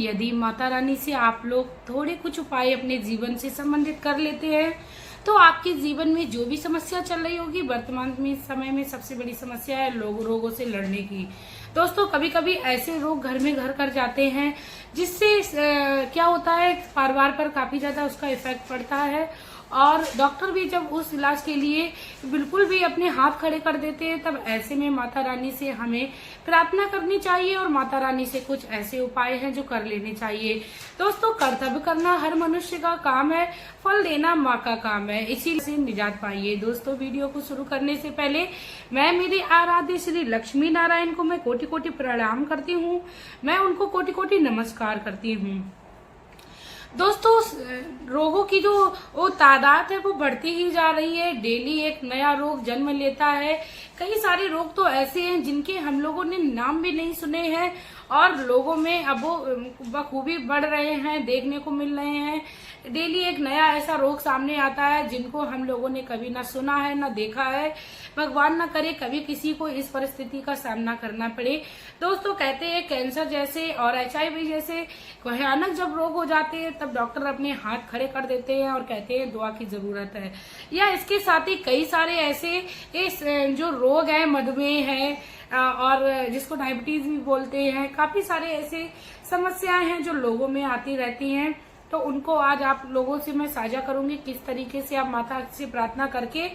यदि माता रानी से आप लोग थोड़े कुछ उपाय अपने जीवन से संबंधित कर लेते हैं तो आपके जीवन में जो भी समस्या चल रही होगी, वर्तमान में समय में सबसे बड़ी समस्या है रोगों से लड़ने की। दोस्तों, कभी कभी ऐसे रोग घर में घर कर जाते हैं जिससे क्या होता है, परिवार पर काफी ज्यादा उसका इफेक्ट पड़ता है और डॉक्टर भी जब उस इलाज के लिए बिल्कुल भी अपने हाथ खड़े कर देते हैं, तब ऐसे में माता रानी से हमें प्रार्थना करनी चाहिए और माता रानी से कुछ ऐसे उपाय हैं जो कर लेने चाहिए। दोस्तों, कर्तव्य करना हर मनुष्य का काम है, फल देना माँ का काम है, इसी से निजात पाइए। दोस्तों, वीडियो को शुरू करने से पहले मैं मेरे आराध्य श्री लक्ष्मी नारायण को मैं कोटि कोटि प्रणाम करती हूँ, मैं उनको कोटि कोटि नमस्कार करती हूँ। दोस्तों, रोगों की जो वो तादाद है वो बढ़ती ही जा रही है, डेली एक नया रोग जन्म लेता है। कई सारे रोग तो ऐसे हैं जिनके हम लोगों ने नाम भी नहीं सुने हैं और लोगों में अब वो बखूबी बढ़ रहे हैं, देखने को मिल रहे हैं। डेली एक नया ऐसा रोग सामने आता है जिनको हम लोगों ने कभी ना सुना है ना देखा है। भगवान ना करे कभी किसी को इस परिस्थिति का सामना करना पड़े। दोस्तों, कहते हैं कैंसर जैसे और HIV जैसे भयानक जब रोग हो जाते हैं तब डॉक्टर अपने हाथ खड़े कर देते हैं और कहते हैं दुआ की जरूरत है। या इसके साथ ही कई सारे ऐसे इस जो रोग है, मधुमेह है और जिसको डायबिटीज भी बोलते हैं, काफी सारे ऐसे समस्याएं हैं जो लोगों में आती रहती हैं। तो उनको आज आप लोगों से मैं साझा करूंगी किस तरीके से आप माता से प्रार्थना करके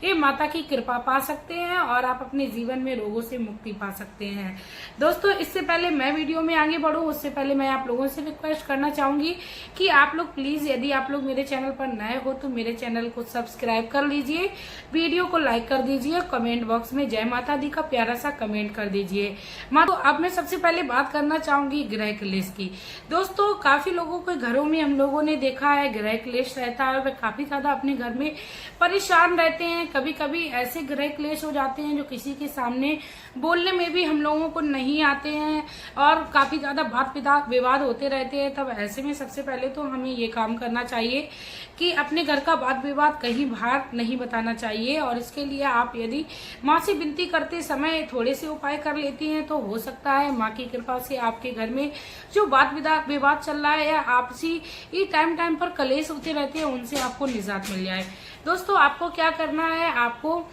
ये माता की कृपा पा सकते हैं और आप अपने जीवन में रोगों से मुक्ति पा सकते हैं। दोस्तों, इससे पहले मैं वीडियो में आगे बढ़ूं उससे पहले मैं आप लोगों से रिक्वेस्ट करना चाहूंगी कि आप लोग प्लीज, यदि आप लोग मेरे चैनल पर नए हो तो मेरे चैनल को सब्सक्राइब कर लीजिए, वीडियो को लाइक कर दीजिए, कमेंट बॉक्स में जय माता दी का प्यारा सा कमेंट कर दीजिए। तो अब मैं सबसे पहले बात करना चाहूंगी गृह क्लेश की। दोस्तों, काफी लोगों के घरों में हम लोगों ने देखा है गृह क्लेश रहता है और वे काफी ज्यादा अपने घर में परेशान रहते हैं। कभी कभी ऐसे गृह क्लेश हो जाते हैं जो किसी के सामने बोलने में भी हम लोगों को नहीं आते हैं और काफी ज्यादा वाद विवाद होते रहते हैं। तब ऐसे में सबसे पहले तो हमें ये काम करना चाहिए कि अपने घर का वाद विवाद कहीं बाहर नहीं बताना चाहिए और इसके लिए आप यदि माँ से विनती करते समय थोड़े से उपाय कर लेती हैं तो हो सकता है माँ की कृपा से आपके घर में जो वाद विवाद चल रहा है या आपसी ये टाइम पर कलेश होते रहते हैं उनसे आपको निजात मिल जाए। दोस्तों, आपको क्या करना है, आपको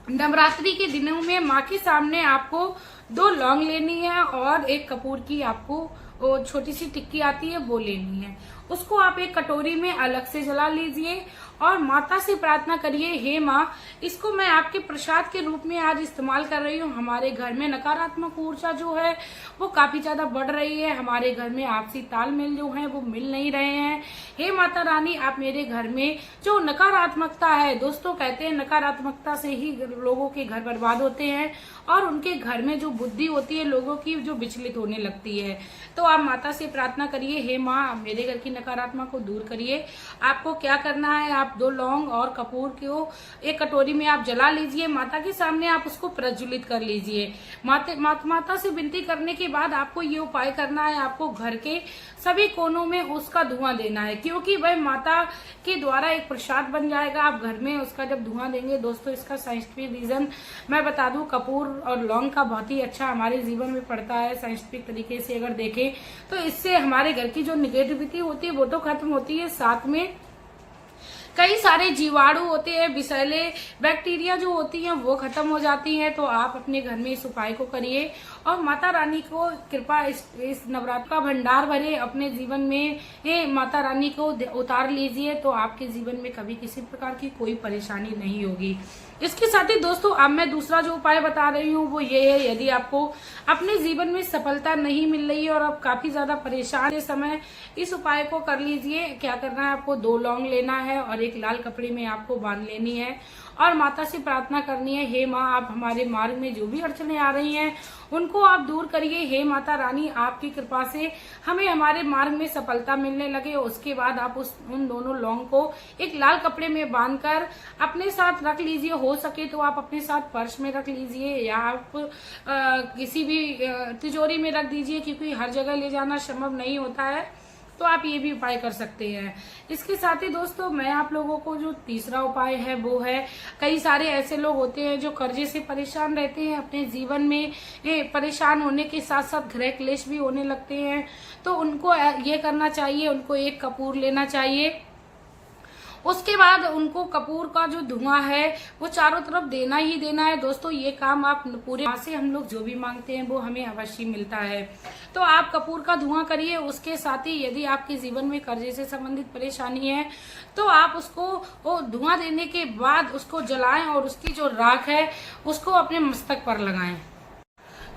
नवरात्रि के दिनों में माँ के सामने आपको 2 लौंग लेनी है और 1 कपूर की आपको छोटी सी टिक्की आती है वो लेनी है। उसको आप एक कटोरी में अलग से जला लीजिए और माता से प्रार्थना करिए, हे माँ, इसको मैं आपके प्रसाद के रूप में आज इस्तेमाल कर रही हूँ। हमारे घर में नकारात्मक ऊर्जा जो है वो काफी ज्यादा बढ़ रही है, हमारे घर में आपसी तालमेल जो है वो मिल नहीं रहे हैं। हे माता रानी, आप मेरे घर में जो नकारात्मकता है, दोस्तों कहते हैं नकारात्मकता से ही लोगों के घर बर्बाद होते हैं और उनके घर में जो बुद्धि होती है लोगों की जो विचलित होने लगती है। तो आप माता से प्रार्थना करिए, हे माँ, मेरे घर की नकारात्मक को दूर करिए। आपको क्या करना है, आप 2 लौंग और कपूर को एक कटोरी में आप जला लीजिए, माता के सामने आप उसको प्रज्वलित कर लीजिए। माता से विनती करने के बाद आपको ये उपाय करना है, आपको घर के सभी कोनों में उसका धुआं देना है क्योंकि वह माता के द्वारा एक प्रसाद बन जाएगा। आप घर में उसका जब धुआं देंगे, दोस्तों इसका साइंटिफिक रीजन मैं बता दूं, कपूर और लौंग का बहुत ही अच्छा हमारे जीवन में पड़ता है। साइंटिफिक तरीके से अगर देखें तो इससे हमारे घर की जो निगेटिविटी होती है वो तो खत्म होती है, साथ में कई सारे जीवाणु होते हैं, विषैले बैक्टीरिया जो होती हैं वो खत्म हो जाती हैं। तो आप अपने घर में इस उपाय को करिए और माता रानी को कृपा इस नवरात्र का भंडार भरे अपने जीवन में, ये माता रानी को उतार लीजिए तो आपके जीवन में कभी किसी प्रकार की कोई परेशानी नहीं होगी। इसके साथ ही दोस्तों, अब मैं दूसरा जो उपाय बता रही हूँ वो ये है, यदि आपको अपने जीवन में सफलता नहीं मिल रही है और आप काफी ज्यादा परेशान है समय, इस उपाय को कर लीजिए। क्या करना है, आपको 2 लौंग लेना है और एक लाल कपड़े में आपको बांध लेनी है और माता से प्रार्थना करनी है, हे माँ, आप हमारे मार्ग में जो भी अड़चने आ रही हैं उनको आप दूर करिए। हे माता रानी, आपकी कृपा से हमें हमारे मार्ग में सफलता मिलने लगे। उसके बाद आप उन दोनों लौंग को एक लाल कपड़े में बांधकर अपने साथ रख लीजिए। हो सके तो आप अपने साथ पर्स में रख लीजिए या आप किसी भी तिजोरी में रख दीजिए क्योंकि हर जगह ले जाना संभव नहीं होता है। तो आप ये भी उपाय कर सकते हैं। इसके साथ ही दोस्तों मैं आप लोगों को जो तीसरा उपाय है वो है, कई सारे ऐसे लोग होते हैं जो कर्जे से परेशान रहते हैं, अपने जीवन में परेशान होने के साथ साथ गृह क्लेश भी होने लगते हैं। तो उनको ये करना चाहिए, उनको एक कपूर लेना चाहिए। उसके बाद उनको कपूर का जो धुआं है वो चारों तरफ देना ही देना है। दोस्तों ये काम आप पूरे यहाँ से हम लोग जो भी मांगते हैं वो हमें अवश्य मिलता है। तो आप कपूर का धुआं करिए। उसके साथ ही यदि आपके जीवन में कर्जे से संबंधित परेशानी है तो आप उसको वो धुआं देने के बाद उसको जलाएं और उसकी जो राख है उसको अपने मस्तक पर लगाएं।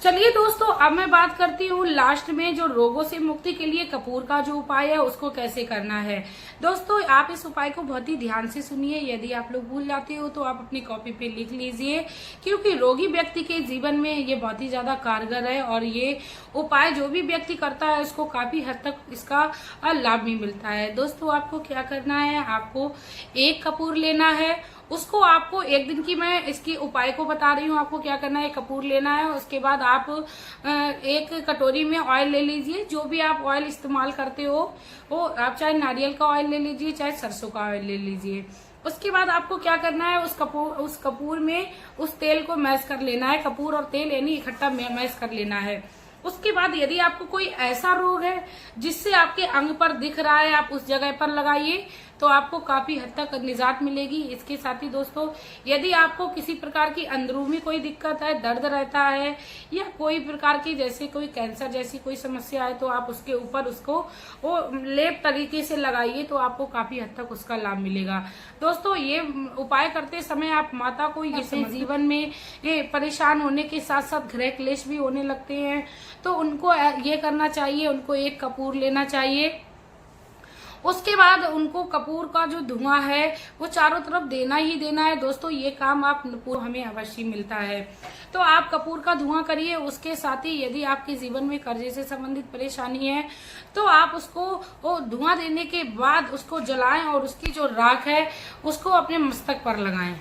चलिए दोस्तों, अब मैं बात करती हूँ लास्ट में जो रोगों से मुक्ति के लिए कपूर का जो उपाय है उसको कैसे करना है। दोस्तों आप इस उपाय को बहुत ही ध्यान से सुनिए। यदि आप लोग भूल जाते हो तो आप अपनी कॉपी पे लिख लीजिए, क्योंकि रोगी व्यक्ति के जीवन में ये बहुत ही ज्यादा कारगर है और ये उपाय जो भी व्यक्ति करता है उसको काफी हद तक इसका लाभ भी मिलता है। दोस्तों आपको क्या करना है, आपको एक कपूर लेना है। उसको आपको एक दिन की मैं इसकी उपाय को बता रही हूँ, आपको क्या करना है, कपूर लेना है। उसके बाद आप एक कटोरी में ऑयल ले लीजिए, जो भी आप ऑयल इस्तेमाल करते हो वो आप चाहे नारियल का ऑयल ले लीजिए चाहे सरसों का ऑयल ले लीजिए। उसके बाद आपको क्या करना है, उस कपूर में उस तेल को मैश कर लेना है। कपूर और तेल यानी इकट्ठा मैश कर लेना है। उसके बाद यदि आपको कोई ऐसा रोग है जिससे आपके अंग पर दिख रहा है, आप उस जगह पर लगाइए तो आपको काफी हद तक निजात मिलेगी। इसके साथ ही दोस्तों यदि आपको किसी प्रकार की अंदरूनी कोई दिक्कत है, दर्द रहता है या कोई प्रकार की जैसे कोई कैंसर जैसी कोई समस्या है तो आप उसके ऊपर उसको वो लेप तरीके से लगाइए तो आपको काफी हद तक उसका लाभ मिलेगा। दोस्तों ये उपाय करते समय आप माता को ये जीवन में परेशान होने के साथ साथ गृह क्लेश भी होने लगते हैं तो उनको ये करना चाहिए, उनको एक कपूर लेना चाहिए। उसके बाद उनको कपूर का जो धुआं है वो चारों तरफ देना ही देना है। दोस्तों ये काम आप हमें अवश्य मिलता है। तो आप कपूर का धुआं करिए। उसके साथ ही यदि आपके जीवन में कर्जे से संबंधित परेशानी है तो आप उसको वो धुआं देने के बाद उसको जलाएं और उसकी जो राख है उसको अपने मस्तक पर लगाएं।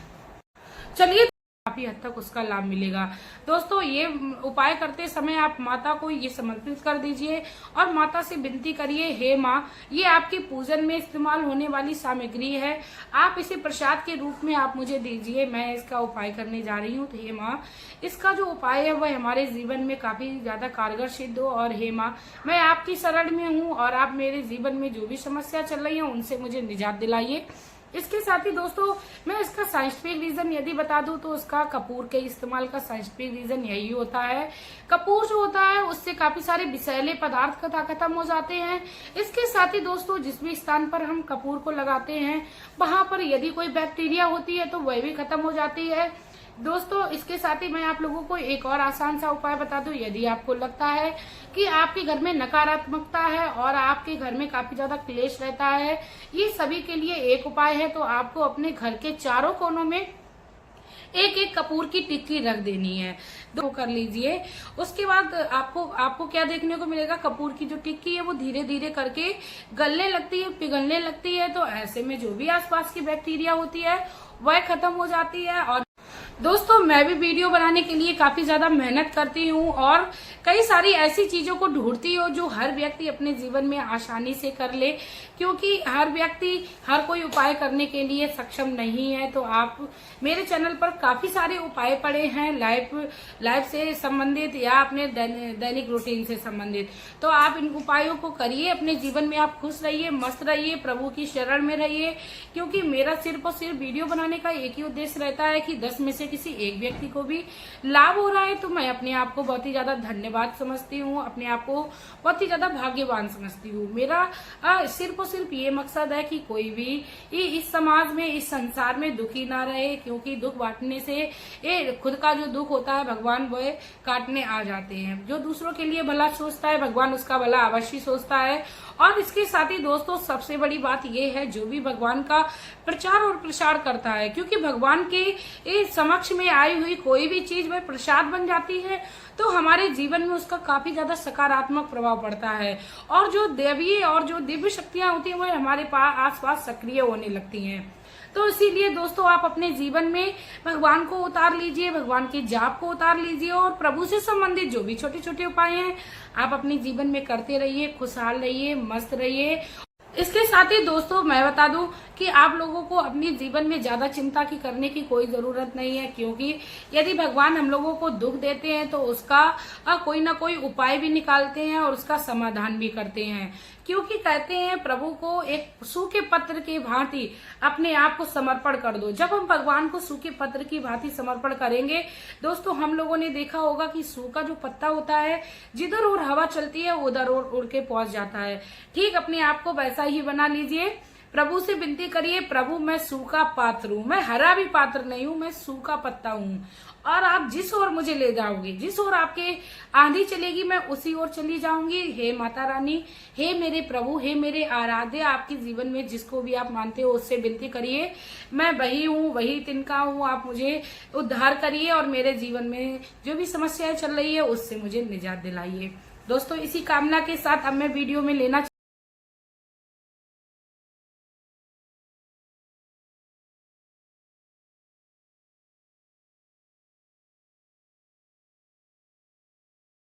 चलिए काफी हद तक उसका लाभ मिलेगा। दोस्तों ये उपाय करते समय आप माता को ये समर्पित कर दीजिए और माता से विनती करिए, हे माँ ये आपके पूजन में इस्तेमाल होने वाली सामग्री है, आप इसे प्रसाद के रूप में आप मुझे दीजिए, मैं इसका उपाय करने जा रही हूँ। तो हे माँ इसका जो उपाय है वह हमारे जीवन में काफी ज्यादा कारगर सिद्ध हो और हे माँ मैं आपकी शरण में हूँ और आप मेरे जीवन में जो भी समस्या चल रही है उनसे मुझे निजात दिलाइए। इसके साथ ही दोस्तों मैं इसका साइंटिफिक रीजन यदि बता दूं तो उसका कपूर के इस्तेमाल का साइंटिफिक रीजन यही होता है। कपूर जो होता है उससे काफी सारे विषैले पदार्थ खत्म हो जाते हैं। इसके साथ ही दोस्तों जिस भी स्थान पर हम कपूर को लगाते हैं वहां पर यदि कोई बैक्टीरिया होती है तो वह भी खत्म हो जाती है। दोस्तों इसके साथ ही मैं आप लोगों को एक और आसान सा उपाय बता दूं। यदि आपको लगता है कि आपके घर में नकारात्मकता है और आपके घर में काफी ज्यादा क्लेश रहता है, ये सभी के लिए एक उपाय है। तो आपको अपने घर के चारों कोनों में एक एक कपूर की टिक्की रख देनी है, दो कर लीजिए। उसके बाद आपको क्या देखने को मिलेगा, कपूर की जो टिक्की है वो धीरे धीरे करके गलने लगती है, पिघलने लगती है। तो ऐसे में जो भी आसपास की बैक्टीरिया होती है वह खत्म हो जाती है। और दोस्तों मैं भी वीडियो बनाने के लिए काफी ज्यादा मेहनत करती हूँ और कई सारी ऐसी चीजों को ढूंढती हूँ जो हर व्यक्ति अपने जीवन में आसानी से कर ले, क्योंकि हर व्यक्ति हर कोई उपाय करने के लिए सक्षम नहीं है। तो आप मेरे चैनल पर काफी सारे उपाय पड़े हैं लाइफ से संबंधित या अपने दैनिक रूटीन से संबंधित। तो आप इन उपायों को करिए, अपने जीवन में आप खुश रहिए, मस्त रहिए, प्रभु की शरण में रहिए। क्योंकि मेरा सिर्फ और सिर्फ वीडियो बनाने का एक ही उद्देश्य रहता है कि 10 में से किसी एक व्यक्ति को भी लाभ हो रहा है तो मैं अपने आप को बहुत ही ज्यादा धन्यवाद समझती हूँ, अपने आप को बहुत ही ज्यादा भाग्यवान समझती हूँ। मेरा सिर्फ और सिर्फ ये मकसद है कि कोई भी इस समाज में, इस संसार में दुखी ना रहे, क्योंकि दुख बांटने से खुद का जो दुख होता है भगवान वो काटने आ जाते हैं। जो दूसरों के लिए भला सोचता है भगवान उसका भला अवश्य सोचता है। और इसके साथ ही दोस्तों सबसे बड़ी बात यह है, जो भी भगवान का प्रचार और प्रसार करता है, क्योंकि भगवान के समझ समक्ष में आई हुई कोई भी चीज वह प्रसाद बन जाती है तो हमारे जीवन में उसका काफी ज्यादा सकारात्मक प्रभाव पड़ता है और जो दैवीय और जो दिव्य शक्तियां होती है वह हमारे आसपास सक्रिय होने लगती हैं। तो इसीलिए दोस्तों आप अपने जीवन में भगवान को उतार लीजिए, भगवान के जाप को उतार लीजिए और प्रभु से संबंधित जो भी छोटे छोटे उपाय हैं आप अपने जीवन में करते रहिए, खुशहाल रहिए, मस्त रहिए। इसके साथ ही दोस्तों मैं बता दूं कि आप लोगों को अपने जीवन में ज्यादा चिंता की करने की कोई जरूरत नहीं है, क्योंकि यदि भगवान हम लोगों को दुख देते हैं तो उसका कोई ना कोई उपाय भी निकालते हैं और उसका समाधान भी करते हैं। क्योंकि कहते हैं प्रभु को एक सूखे पत्र की भांति अपने आप को समर्पण कर दो। जब हम भगवान को सूखे पत्र की भांति समर्पण करेंगे दोस्तों, हम लोगों ने देखा होगा कि सूखा जो पत्ता होता है जिधर और हवा चलती है उधर और उड़ के पहुंच जाता है। ठीक अपने आप को वैसा ही बना लीजिए। प्रभु से विनती करिए, प्रभु मैं सूखा पात्र हूँ, मैं हरा भी पात्र नहीं हूँ, मैं सूखा पत्ता हूँ और आप जिस ओर मुझे ले जाओगे, जिस ओर आपके आंधी चलेगी मैं उसी ओर चली जाऊंगी। हे माता रानी, हे मेरे प्रभु, हे मेरे आराध्य, आपके जीवन में जिसको भी आप मानते हो उससे विनती करिए, मैं वही हूँ, वही तिनका हूँ, आप मुझे उद्धार करिए और मेरे जीवन में जो भी समस्याएं चल रही है उससे मुझे निजात दिलाइए। दोस्तों इसी कामना के साथ अब मैं वीडियो में लेना